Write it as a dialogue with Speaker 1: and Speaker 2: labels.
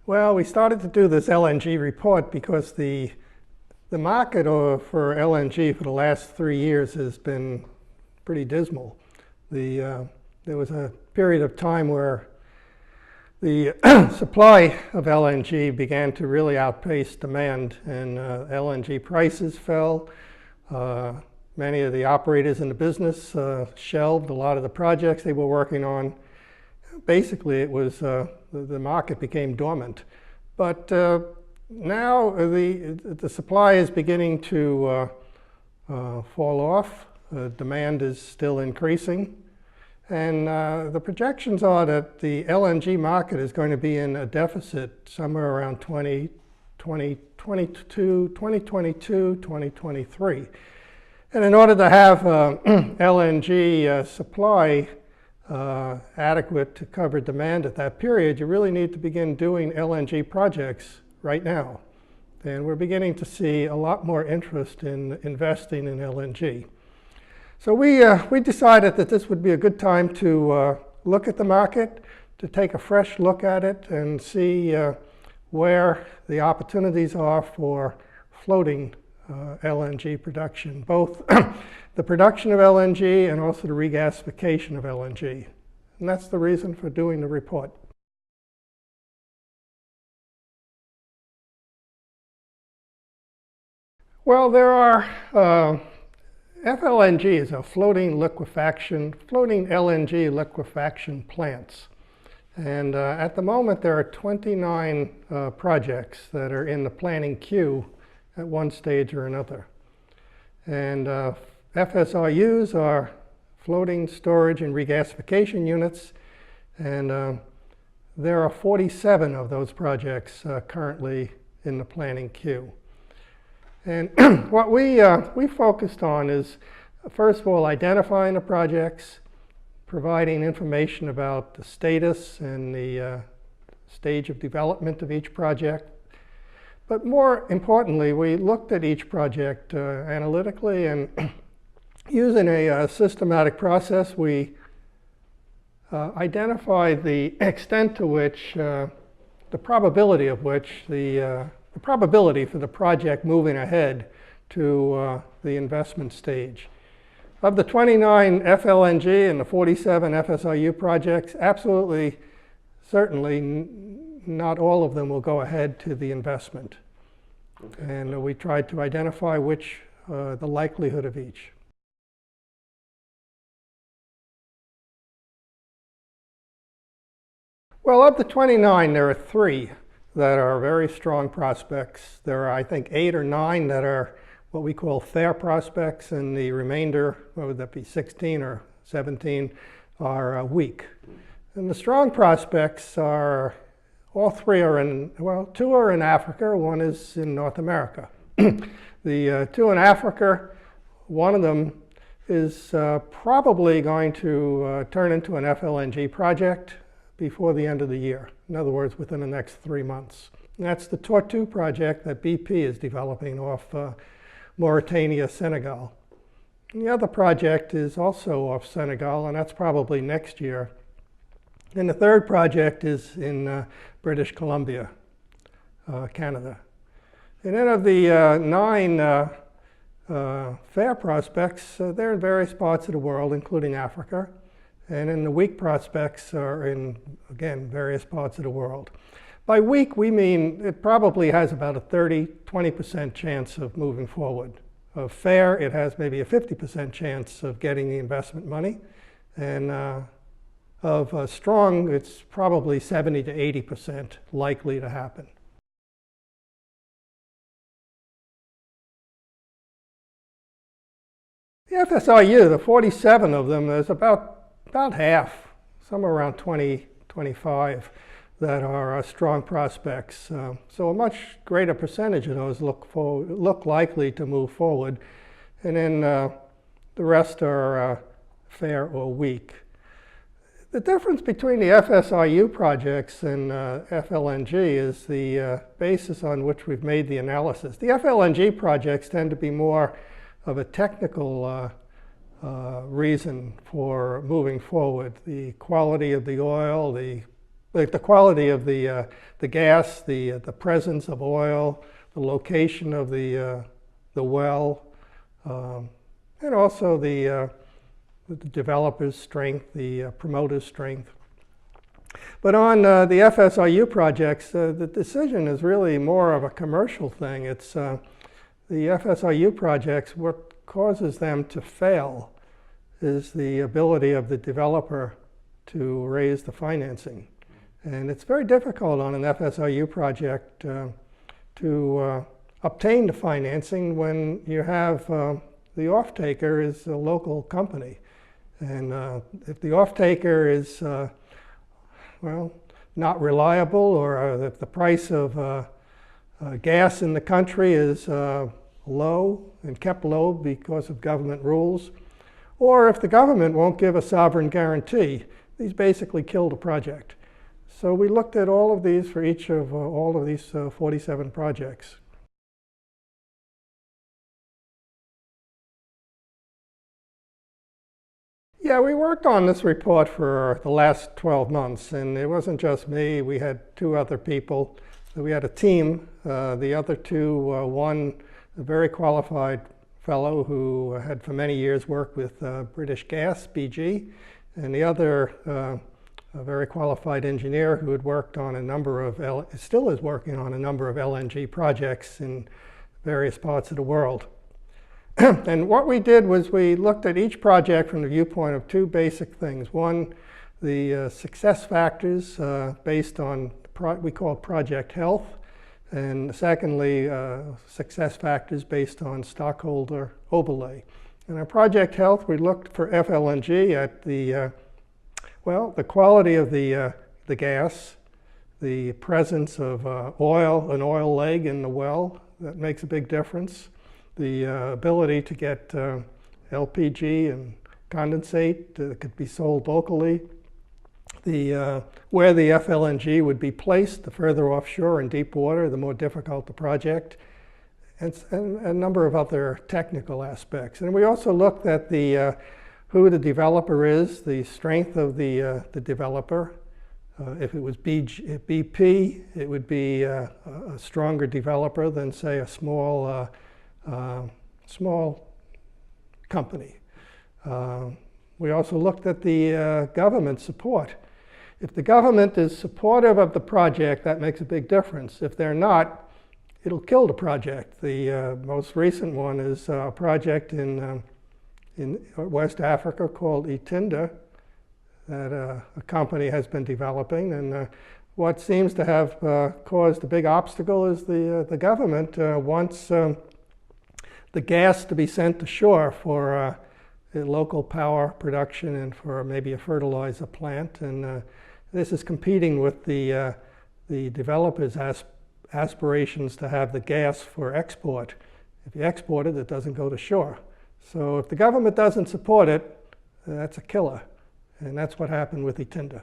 Speaker 1: Well, we started to do this LNG report because the market for LNG for the last 3 years has been pretty dismal. There was a period of time where the supply of LNG began to really outpace demand, and LNG prices fell. Many of the operators in the business shelved a lot of the projects they were working on. Basically, it was the market became dormant. But now the supply is beginning to fall off. Demand is still increasing. And the projections are that the LNG market is going to be in a deficit somewhere around 2022, 2023. And in order to have LNG supply adequate to cover demand at that period, you really need to begin doing LNG projects right now. And we're beginning to see a lot more interest in investing in LNG. So we decided that this would be a good time to look at the market, to take a fresh look at it and see where the opportunities are for floating LNG production, both the production of LNG and also the regasification of LNG. And that's the reason for doing the report. Well, there are FLNGs, are floating LNG liquefaction plants. And at the moment, there are 29 projects that are in the planning queue at one stage or another. And FSRUs are floating storage and regasification units, and there are 47 of those projects currently in the planning queue. And what we focused on is, first of all, identifying the projects, providing information about the status and the stage of development of each project. But more importantly, we looked at each project analytically, and using a systematic process, we identified the extent to which, the probability of which, the probability for the project moving ahead to the investment stage. Of the 29 FLNG and the 47 FSRU projects, absolutely, certainly, not all of them will go ahead to the investment. Okay. And we tried to identify the likelihood of each. Well, of the 29, there are 3 that are very strong prospects. There are, I think, 8 or 9 that are what we call fair prospects, and the remainder, what would that be, 16 or 17, are weak. And the strong prospects are, all 3 are in, well, 2 are in Africa, 1 is in North America. The 2 in Africa, one of them is probably going to turn into an FLNG project before the end of the year. In other words, within the next 3 months. And that's the Tortue project that BP is developing off Mauritania, Senegal. And the other project is also off Senegal, and that's probably next year. And the third project is in British Columbia, Canada. And then of the 9 fair prospects, they're in various parts of the world, including Africa. And then the weak prospects are in, again, various parts of the world. By weak, we mean it probably has about a 20% chance of moving forward. Of fair, it has maybe a 50% chance of getting the investment money. And of strong, it's probably 70 to 80% likely to happen. The FSRU, the 47 of them, there's about half, somewhere around 20, 25, that are strong prospects. So a much greater percentage of those look likely to move forward. And then the rest are fair or weak. The difference between the FSRU projects and FLNG is the basis on which we've made the analysis. The FLNG projects tend to be more of a technical reason for moving forward. The quality of the oil, the like the quality of the gas, the presence of oil, the location of the well, and also the developer's strength, the promoter's strength. But on the FSRU projects, the decision is really more of a commercial thing. It's the FSRU projects, what causes them to fail is the ability of the developer to raise the financing. And it's very difficult on an FSRU project to obtain the financing when you have the off-taker is a local company. And if the off-taker is, well, not reliable, or if the price of gas in the country is low and kept low because of government rules, or if the government won't give a sovereign guarantee, these basically kill the project. So we looked at all of these for each of all of these 47 projects. Yeah, we worked on this report for the last 12 months, and it wasn't just me. We had 2 other people. So we had a team. The other 2, one a very qualified fellow who had for many years worked with British Gas, BG, and the other a very qualified engineer who had worked on a number of, still is working on a number of LNG projects in various parts of the world. And what we did was we looked at each project from the viewpoint of 2 basic things. One, the success factors based on we call project health, and secondly, success factors based on stockholder overlay. In our project health, we looked for FLNG at the well, the quality of the gas, the presence of oil, an oil leg in the well, that makes a big difference. The ability to get LPG and condensate that could be sold locally. Where the FLNG would be placed, the further offshore in deep water, the more difficult the project, and a number of other technical aspects. And we also looked at who the developer is, the strength of the developer. If it was BP, it would be a stronger developer than, say, a small company. We also looked at the government support. If the government is supportive of the project, that makes a big difference. If they're not, it'll kill the project. The most recent one is a project in West Africa called Itinda that a company has been developing. And what seems to have caused a big obstacle is the government wants the gas to be sent to shore for local power production and for maybe a fertilizer plant. And this is competing with the developers' aspirations to have the gas for export. If you export it, it doesn't go to shore. So if the government doesn't support it, that's a killer. And that's what happened with Itinda.